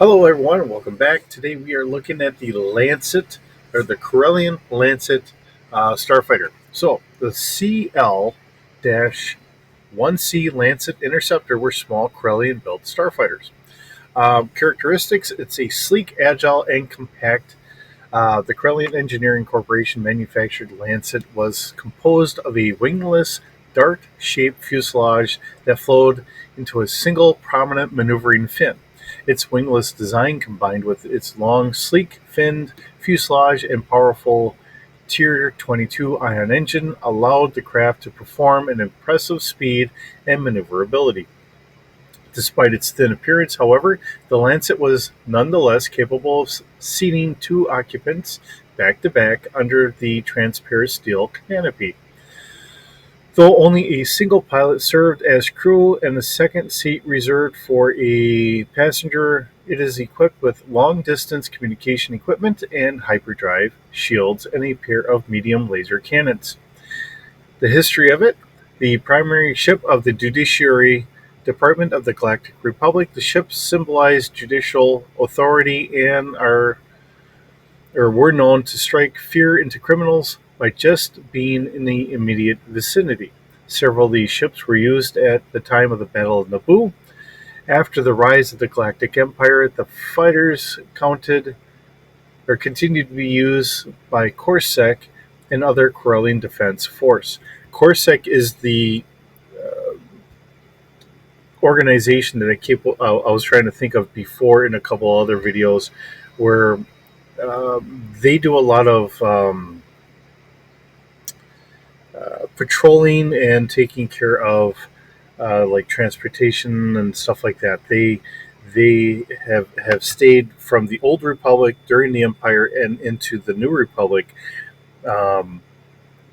Hello, everyone, and welcome back. Today we are looking at the Lancet, or the Corellian Lancet starfighter. So, the CL 1C Lancet Interceptor were small Corellian built starfighters. Characteristics: it's a sleek, agile, and compact. The Corellian Engineering Corporation manufactured Lancet was composed of a wingless, dart shaped fuselage that flowed into a single prominent maneuvering fin. Its wingless design, combined with its long, sleek finned fuselage and powerful Tier 22 ion engine, allowed the craft to perform an impressive speed and maneuverability. Despite its thin appearance, however, the Lancet was nonetheless capable of seating two occupants back to back under the transparent steel canopy. Though only a single pilot served as crew and the second seat reserved for a passenger, it is equipped with long distance communication equipment and hyperdrive shields and a pair of medium laser cannons. The history of it: the primary ship of the Judiciary Department of the Galactic Republic, the ships symbolize judicial authority and were known to strike fear into criminals by just being in the immediate vicinity. Several of these ships were used at the time of the Battle of Naboo. After the rise of the Galactic Empire, the fighters continued to be used by Corsac and other Corellian Defense Force. Corsac is the organization that I was trying to think of before in a couple other videos, where they do a lot of patrolling and taking care of like transportation and stuff like that. They have stayed from the old republic during the empire and into the new republic, um,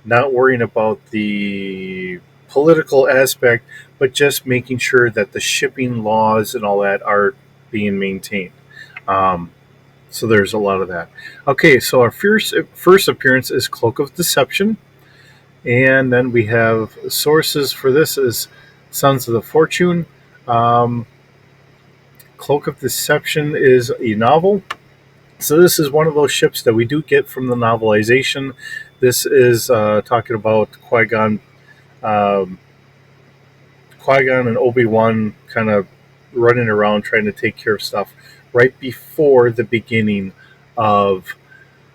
not worrying about the political aspect, but just making sure that the shipping laws and all that are being maintained. Um, so there's a lot of that. Okay, so our first appearance is Cloak of Deception. And then we have sources for this is Sons of the Fortune. Um, Cloak of Deception is a novel. So this is one of those ships that we do get from the novelization. This is talking about um, Qui-Gon and Obi-Wan kind of running around trying to take care of stuff right before the beginning of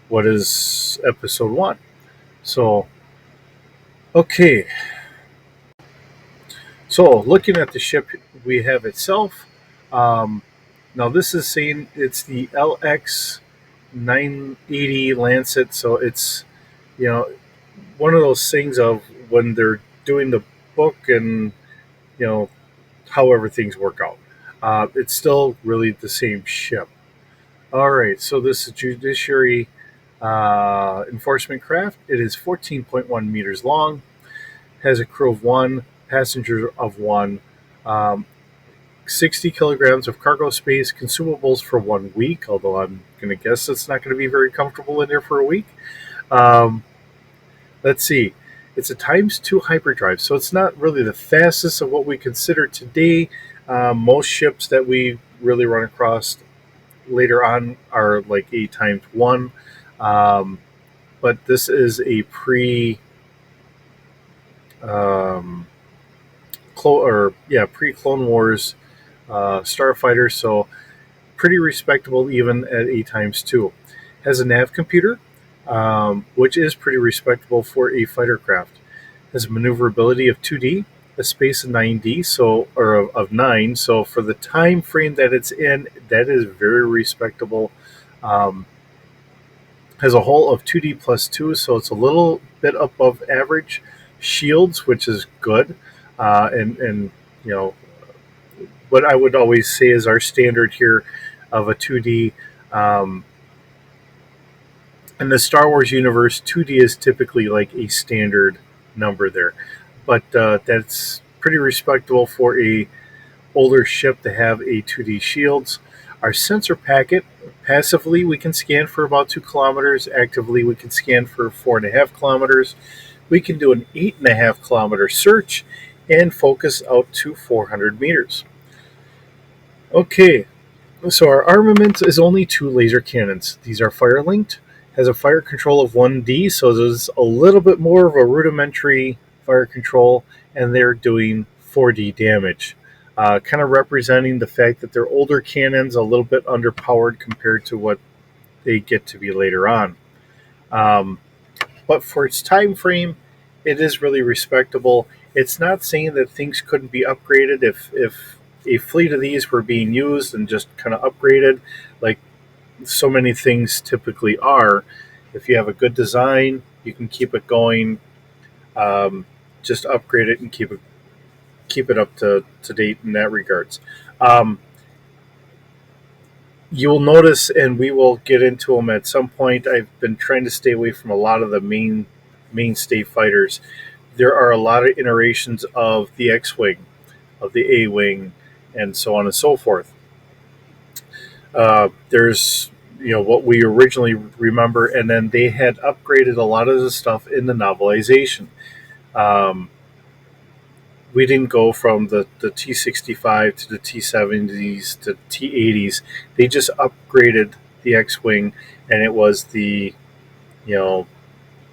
what is Episode 1. So, okay, so looking at the ship we have itself, um, now this is saying it's the LX 980 Lancet, so it's you know one of those things of when they're doing the book and you know however things work out. It's still really the same ship. All right, so this is Judiciary Enforcement Craft. It is 14.1 meters long, has a crew of one, passenger of one, um, 60 kilograms of cargo space, consumables for 1 week, although I'm going to guess it's not going to be very comfortable in there for a week. Um, let's see. It's a times two hyperdrive, so it's not really the fastest of what we consider today. Most ships that we really run across later on are like a times one, um, but this is a um, pre Clone Wars starfighter, so pretty respectable even at a times two. Has a nav computer, which is pretty respectable for a fighter craft. Has a maneuverability of 2D, a space of 9D, of 9. So for the time frame that it's in, that is very respectable. Um, has a hull of 2D plus 2, so it's a little bit above average. Shields, which is good, and you know what I would always say is our standard here of a 2D. Um, in the Star Wars universe, 2D is typically like a standard number there, but that's pretty respectable for a older ship to have a 2D shields. Our sensor packet: passively we can scan for about 2 kilometers. Actively we can scan for 4.5 kilometers. We can do an 8.5 kilometer search and focus out to 400 meters. Okay, So our armament is only 2 laser cannons. These are fire linked, has a fire control of 1D, so there's a little bit more of a rudimentary fire control, and they're doing 4D damage. Kind of representing the fact that they're older cannons, a little bit underpowered compared to what they get to be later on. Um, but for its time frame, it is really respectable. It's not saying that things couldn't be upgraded if a fleet of these were being used and just kind of upgraded, like so many things typically are. If you have a good design, you can keep it going. Um, just upgrade it and keep it up to date in that regards. Um, you'll notice, and we will get into them at some point. I've been trying to stay away from a lot of the mainstay fighters. There are a lot of iterations of the X-wing, of the A-wing, and so on and so forth. There's what we originally remember, and then they had upgraded a lot of the stuff in the novelization. Um, we didn't go from the T65 to the T70s to T80s. They just upgraded the X-wing, and it was the you know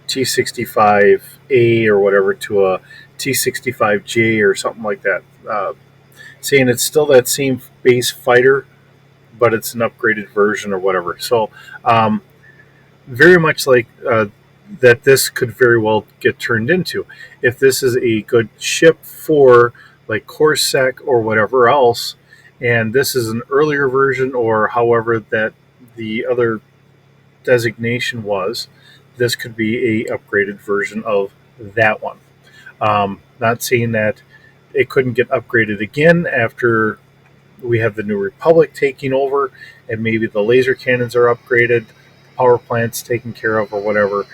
T65A or whatever to a T65J or something like that. Saying it's still that same base fighter, but it's an upgraded version or whatever. So, very much like that, this could very well get turned into. If this is a good ship for like Corsac or whatever else, and this is an earlier version or however that the other designation was, this could be a upgraded version of that one. Not saying that it couldn't get upgraded again after we have the New Republic taking over, and maybe the laser cannons are upgraded, power plants taken care of, or whatever.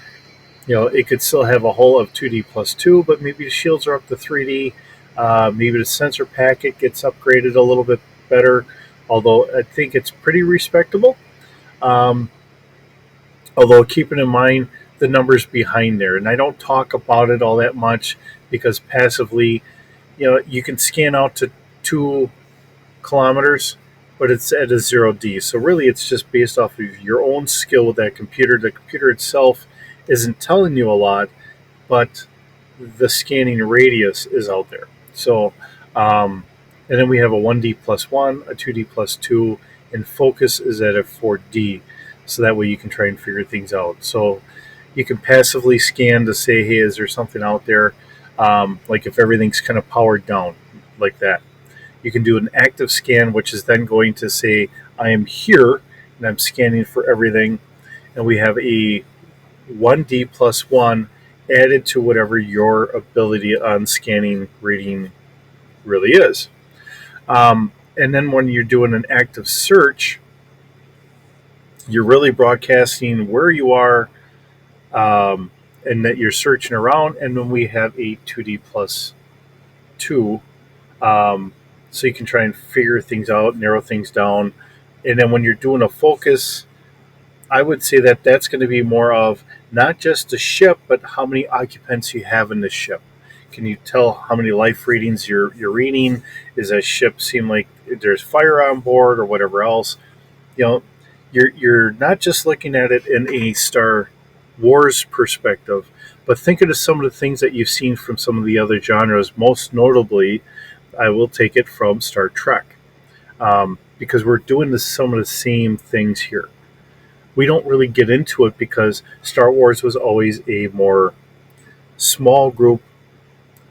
It could still have a hull of 2D plus 2, but maybe the shields are up to 3D. Maybe the sensor packet gets upgraded a little bit better, although I think it's pretty respectable. Um, Although keeping in mind the numbers behind there, and I don't talk about it all that much because passively, you can scan out to 2 kilometers, but it's at a 0D. So really, it's just based off of your own skill with that computer. The computer itself isn't telling you a lot, but the scanning radius is out there. So, and then we have a 1D plus 1, a 2D plus 2, and focus is at a 4D. So that way you can try and figure things out. So you can passively scan to say, hey, is there something out there? Like if everything's kind of powered down like that. You can do an active scan, which is then going to say, I am here, and I'm scanning for everything. And we have a 1D plus 1 added to whatever your ability on scanning reading really is. And then when you're doing an active search, you're really broadcasting where you are, and that you're searching around. And then we have a 2D plus 2. So you can try and figure things out, narrow things down. And then when you're doing a focus, I would say that that's going to be more of not just the ship, but how many occupants you have in the ship. Can you tell how many life readings you're reading? Does that ship seem like there's fire on board or whatever else? You know, you're not just looking at it in a Star Wars perspective, but think of some of the things that you've seen from some of the other genres. Most notably, I will take it from Star Trek, because we're doing some of the same things here. We don't really get into it because Star Wars was always a more small group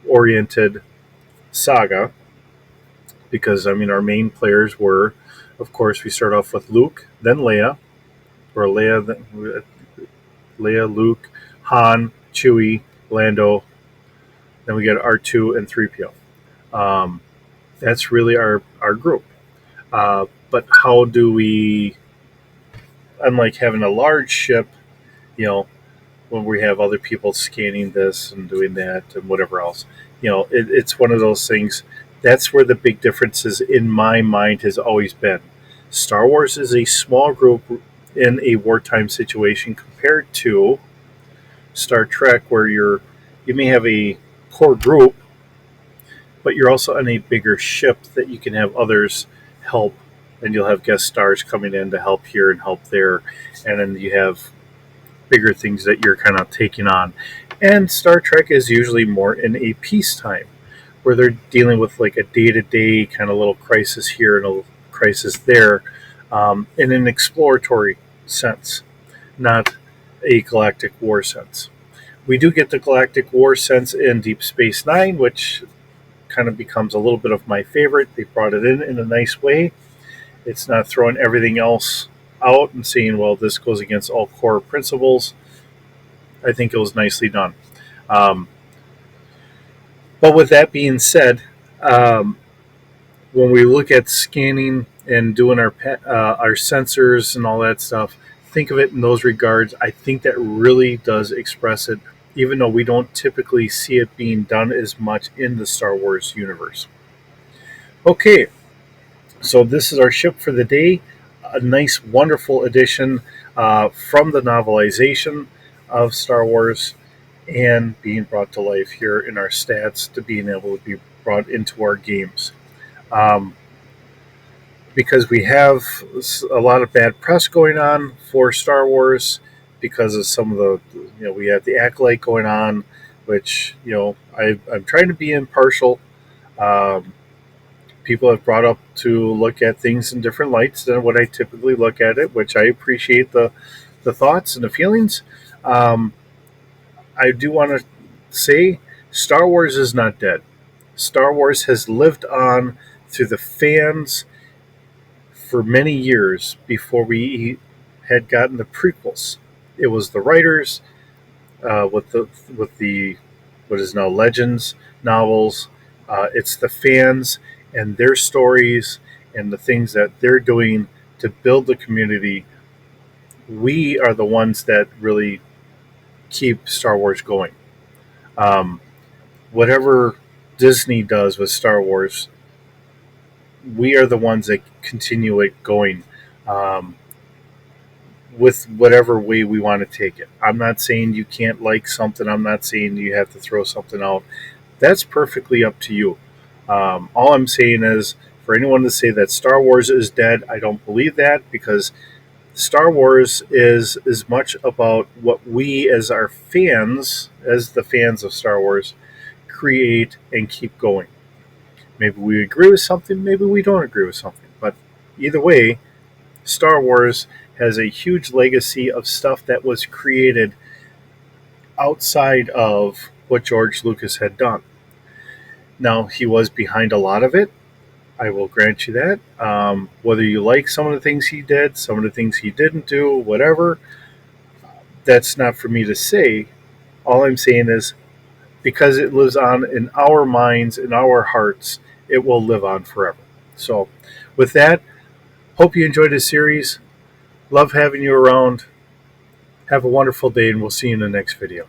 oriented saga. Because I mean, our main players were, of course, we start off with Luke, then Leia, or Leia, Luke, Han, Chewie, Lando. Then we got R2 and 3PO. Um, that's really our group. But how do we, unlike having a large ship, you know, when we have other people scanning this and doing that and whatever else, it's one of those things. That's where the big differences in my mind has always been. Star Wars is a small group in a wartime situation compared to Star Trek, where you may have a core group, but you're also on a bigger ship that you can have others help and you'll have guest stars coming in to help here and help there, and then you have bigger things that you're kind of taking on. And Star Trek is usually more in a peacetime, where they're dealing with like a day to day kind of little crisis here and a little crisis there, in an exploratory sense, not a galactic war sense. We do get the galactic war sense in Deep Space Nine, which kind of becomes a little bit of my favorite. They brought it in a nice way. It's not throwing everything else out and saying, well, this goes against all core principles. I think it was nicely done. Um, but with that being said, um, when we look at scanning and doing our sensors and all that stuff, think of it in those regards. I think that really does express it, even though we don't typically see it being done as much in the Star Wars universe. Okay, so this is our ship for the day. A nice, wonderful addition from the novelization of Star Wars and being brought to life here in our stats to being able to be brought into our games. Um, because we have a lot of bad press going on for Star Wars because of some of the, we have the Acolyte going on, which, I'm trying to be impartial. Um, People have brought up to look at things in different lights than what I typically look at it, which I appreciate the thoughts and the feelings. Um, I do want to say Star Wars is not dead. Star Wars has lived on through the fans for many years before we had gotten the prequels. It was the writers with the what is now Legends novels. It's the fans and their stories and the things that they're doing to build the community. We are the ones that really keep Star Wars going. Um, Whatever Disney does with Star Wars, we are the ones that continue it going. Um, with whatever way we want to take it. I'm not saying you can't like something. I'm not saying you have to throw something out. That's perfectly up to you. All I'm saying is for anyone to say that Star Wars is dead, I don't believe that because Star Wars is as much about what we as our fans, as the fans of Star Wars, create and keep going. Maybe we agree with something, maybe we don't agree with something. But either way, Star Wars has a huge legacy of stuff that was created outside of what George Lucas had done. Now, he was behind a lot of it. I will grant you that. Whether you like some of the things he did, some of the things he didn't do, whatever, that's not for me to say. All I'm saying is because it lives on in our minds, in our hearts, it will live on forever. So, with that, hope you enjoyed this series. Love having you around. Have a wonderful day, and we'll see you in the next video.